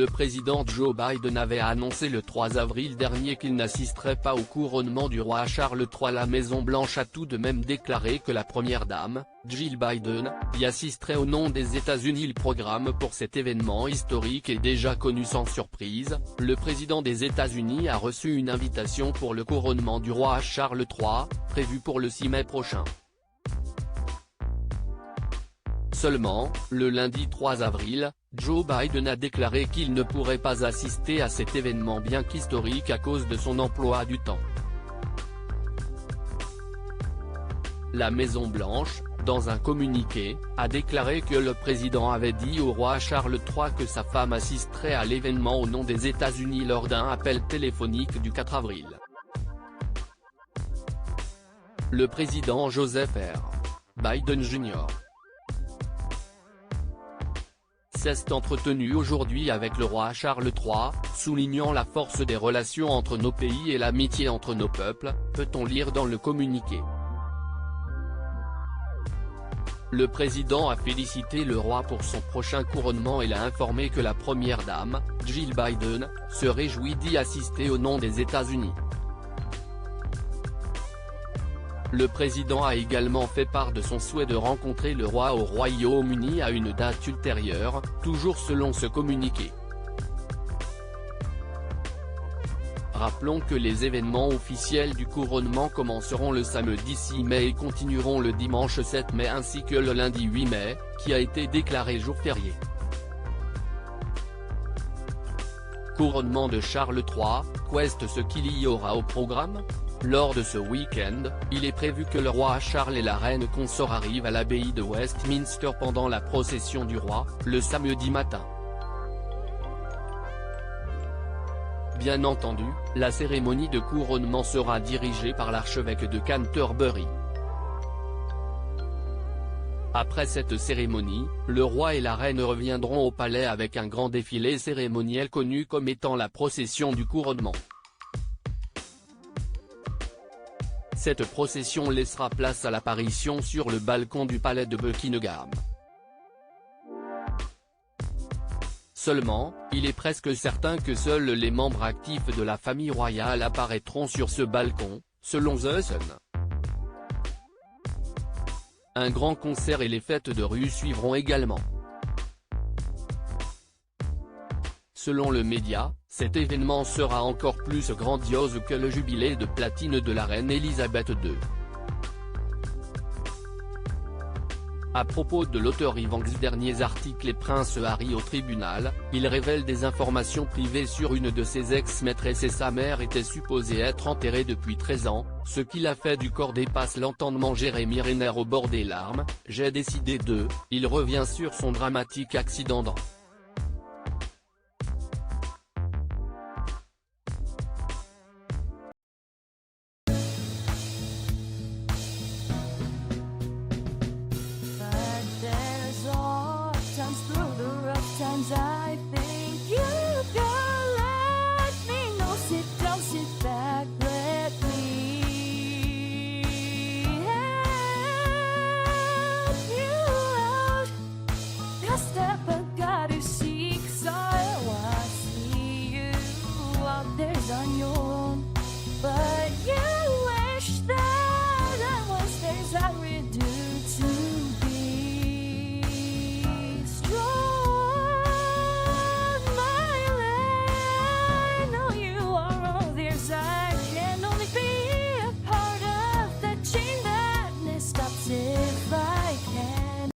Le président Joe Biden avait annoncé le 3 avril dernier qu'il n'assisterait pas au couronnement du roi Charles III. La Maison-Blanche a tout de même déclaré que la première dame, Jill Biden, y assisterait au nom des États-Unis. Le programme pour cet événement historique est déjà connu sans surprise. Le président des États-Unis a reçu une invitation pour le couronnement du roi Charles III, prévu pour le 6 mai prochain. Seulement, le lundi 3 avril, Joe Biden a déclaré qu'il ne pourrait pas assister à cet événement bien qu'historique à cause de son emploi du temps. La Maison-Blanche, dans un communiqué, a déclaré que le président avait dit au roi Charles III que sa femme assisterait à l'événement au nom des États-Unis lors d'un appel téléphonique du 4 avril. Le président Joseph R. Biden Jr. s'est entretenu aujourd'hui avec le roi Charles III, soulignant la force des relations entre nos pays et l'amitié entre nos peuples, peut-on lire dans le communiqué. Le président a félicité le roi pour son prochain couronnement et l'a informé que la première dame, Jill Biden, se réjouit d'y assister au nom des États-Unis. Le président a également fait part de son souhait de rencontrer le roi au Royaume-Uni à une date ultérieure, toujours selon ce communiqué. Rappelons que les événements officiels du couronnement commenceront le samedi 6 mai et continueront le dimanche 7 mai ainsi que le lundi 8 mai, qui a été déclaré jour férié. Couronnement de Charles III, qu'est ce qu'il y aura au programme ? Lors de ce week-end, il est prévu que le roi Charles et la reine consort arrivent à l'abbaye de Westminster pendant la procession du roi, le samedi matin. Bien entendu, la cérémonie de couronnement sera dirigée par l'archevêque de Canterbury. Après cette cérémonie, le roi et la reine reviendront au palais avec un grand défilé cérémoniel connu comme étant la procession du couronnement. Cette procession laissera place à l'apparition sur le balcon du palais de Buckingham. Seulement, il est presque certain que seuls les membres actifs de la famille royale apparaîtront sur ce balcon, selon The Sun. Un grand concert et les fêtes de rue suivront également. Selon le média, cet événement sera encore plus grandiose que le jubilé de platine de la reine Elisabeth II. À propos de l'auteur des derniers articles et Prince Harry au tribunal, il révèle des informations privées sur une de ses ex-maîtresses et sa mère était supposée être enterrée depuis 13 ans, ce qui l'a fait du corps dépasse l'entendement. Jeremy Renner au bord des larmes, j'ai décidé de, il revient sur son dramatique accident